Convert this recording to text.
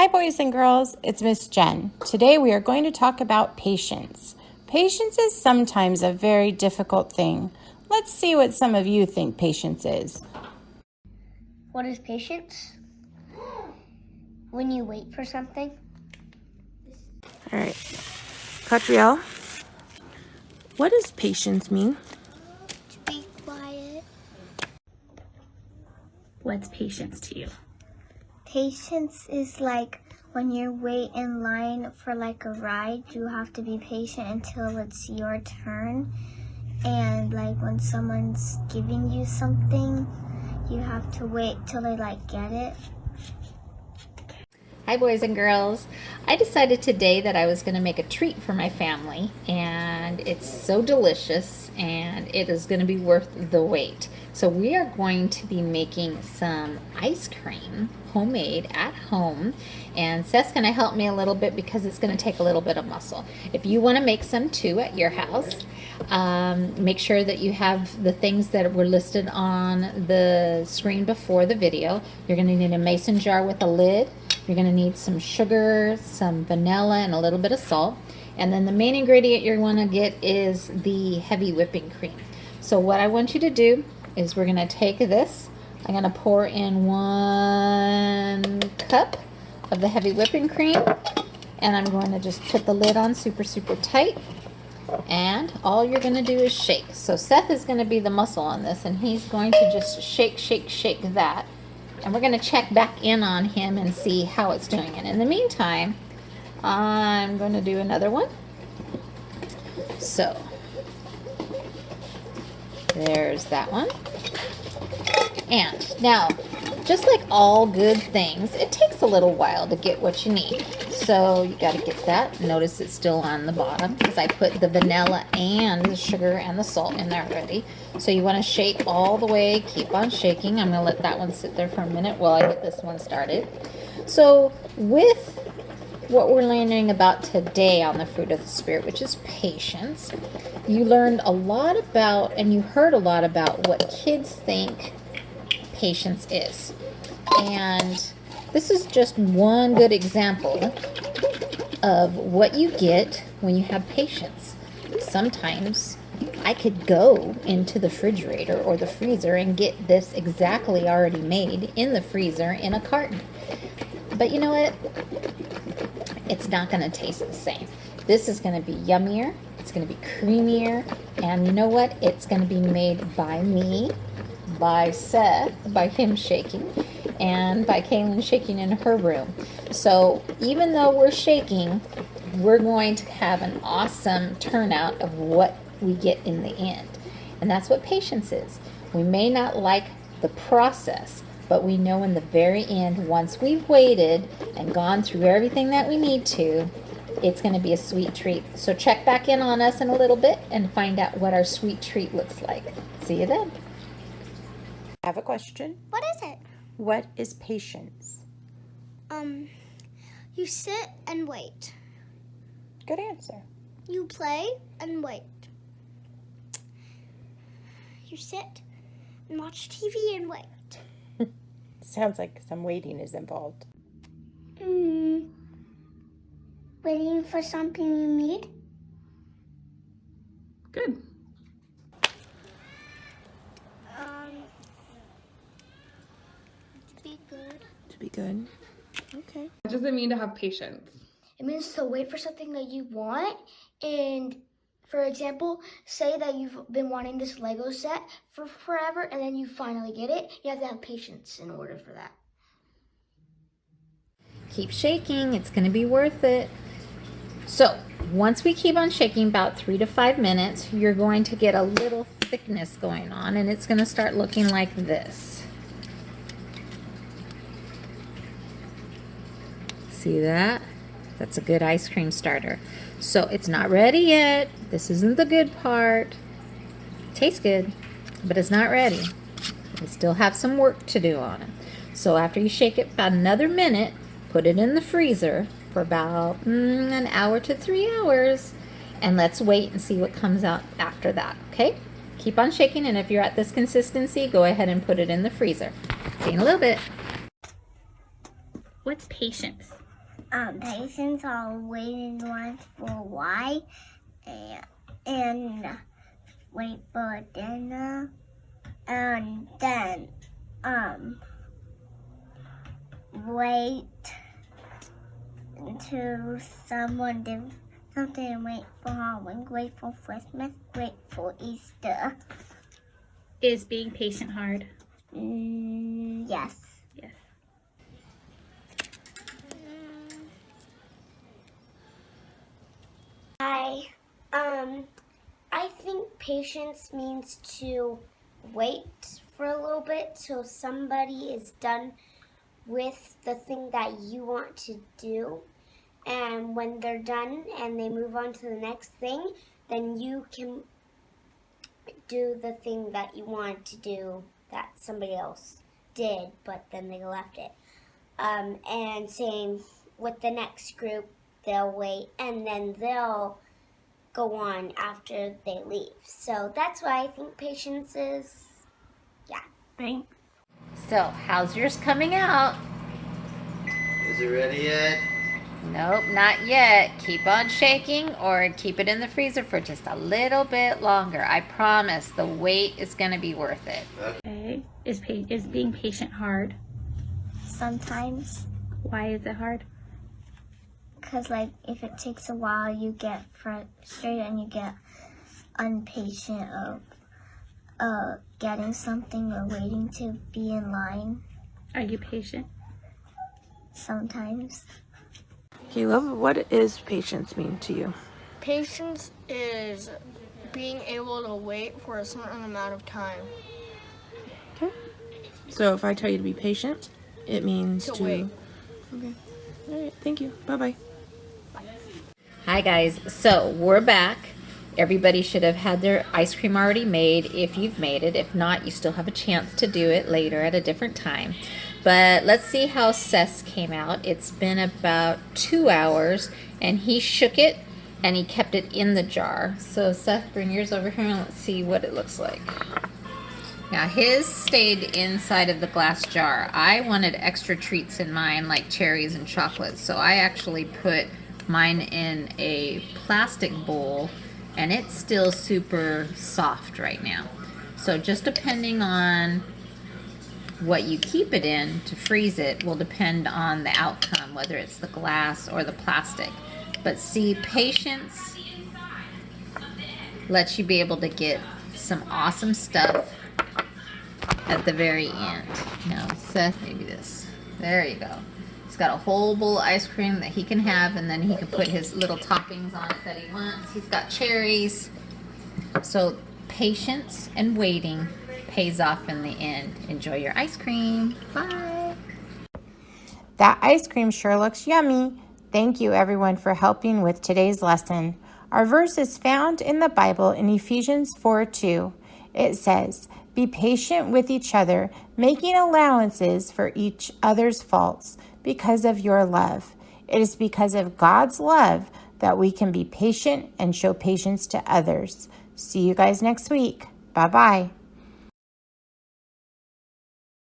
Hi boys and girls, it's Miss Jen. Today we are going to talk about patience. Patience is sometimes a very difficult thing. Let's see what some of you think patience is. What is patience? When you wait for something. All right, Catriel, what does patience mean? To be quiet. What's patience to you? Patience is like when you wait in line for like a ride, you have to be patient until it's your turn. And like when someone's giving you something, you have to wait till they get it. Hi boys and girls. I decided today that I was going to make a treat for my family, and it's so delicious and it is going to be worth the wait. So we are going to be making some ice cream, homemade at home, and Seth's going to help me a little bit because it's going to take a little bit of muscle. If you want to make some too at your house, make sure that you have the things that were listed on the screen before the video. You're going to need a mason jar with a lid. You're going to need some sugar, some vanilla, and a little bit of salt. And then the main ingredient you're going to get is the heavy whipping cream. So what I want you to do is we're going to take this. I'm going to pour in 1 cup of the heavy whipping cream. And I'm going to just put the lid on super tight. And all you're going to do is shake. So Seth is going to be the muscle on this, and he's going to just shake that. And we're going to check back in on him and see how it's doing. And in the meantime, I'm going to do another one. So, there's that one. And now, just like all good things, it takes a little while to get what you need. So you got to get that. Notice it's still on the bottom because I put the vanilla and the sugar and the salt in there already. So you want to shake all the way. Keep on shaking. I'm going to let that one sit there for a minute while I get this one started. So with what we're learning about today on the fruit of the Spirit, which is patience, you learned a lot about and you heard a lot about what kids think patience is. And this is just one good example of what you get when you have patience. Sometimes I could go into the refrigerator or the freezer and get this exactly already made in the freezer in a carton. But you know what? It's not going to taste the same. This is going to be yummier. It's going to be creamier. And you know what? It's going to be made by me, by Seth, by him shaking, and by KidLand shaking in her room. So even though we're shaking, we're going to have an awesome turnout of what we get in the end. And that's what patience is. We may not like the process, but we know in the very end, once we've waited and gone through everything that we need to, it's going to be a sweet treat. So check back in on us in a little bit and find out what our sweet treat looks like. See you then. I have a question. What is it? What is patience? You sit and wait. Good answer. You play and wait. You sit and watch TV and wait. Sounds like some waiting is involved. Waiting for something you need. Good. To be good. To be good. Okay. What does it mean to have patience? It means to wait for something that you want. And for example, say that you've been wanting this Lego set for forever and then you finally get it. You have to have patience in order for that. Keep shaking. It's going to be worth it. So once we keep on shaking about 3 to 5 minutes, you're going to get a little thickness going on, and it's going to start looking like this. See that? That's a good ice cream starter. So it's not ready yet. This isn't the good part. Tastes good, but it's not ready. We still have some work to do on it. So after you shake it about another minute, put it in the freezer for about an hour to 3 hours, and let's wait and see what comes out after that, okay? Keep on shaking, and if you're at this consistency, go ahead and put it in the freezer. See you in a little bit. What's patience? patients are waiting in line for a while and wait for dinner, and then wait until someone did something, and wait for Halloween, wait for Christmas, wait for Easter. Is being patient hard? Yes. Yes. I think patience means to wait for a little bit till somebody is done with the thing that you want to do. And when they're done and they move on to the next thing, then you can do the thing that you want to do that somebody else did, but then they left it. And same with the next group, they'll wait and then they'll go on after they leave. So that's why I think patience is, Thanks. So, how's yours coming out? Is it ready yet? Nope, not yet. Keep on shaking or keep it in the freezer for just a little bit longer. I promise the wait is going to be worth it. Okay. Is being patient hard? Sometimes, Why is it hard? because like if it takes a while, you get frustrated and you get impatient of getting something or waiting to be in line. Are you patient? Sometimes. Caleb, what does patience mean to you? Patience is being able to wait for a certain amount of time. Okay. So if I tell you to be patient, it means To to wait. Okay. All right. Thank you. Bye-bye. Hi guys, so we're back. Everybody should have had their ice cream already made if you've made it. If not, you still have a chance to do it later at a different time. But let's see how Seth's came out. It's been about 2 hours and he shook it and he kept it in the jar. So Seth, bring yours over here and let's see what it looks like. Now his stayed inside of the glass jar. I wanted extra treats in mine like cherries and chocolate, so I actually put mine in a plastic bowl and it's still super soft right now. So just depending on what you keep it in to freeze it will depend on the outcome, whether it's the glass or the plastic. But see, patience lets you be able to get some awesome stuff at the very end. Now, Seth, maybe this. There you go. He's got a whole bowl of ice cream that he can have, and then he can put his little toppings on it that he wants. He's got cherries. So patience and waiting pays off in the end. Enjoy your ice cream. Bye. That ice cream sure looks yummy. Thank you everyone for helping with today's lesson. Our verse is found in the Bible in Ephesians 4:2. It says, "Be patient with each other, making allowances for each other's faults because of your love." It is because of God's love that we can be patient and show patience to others. See you guys next week. Bye-bye.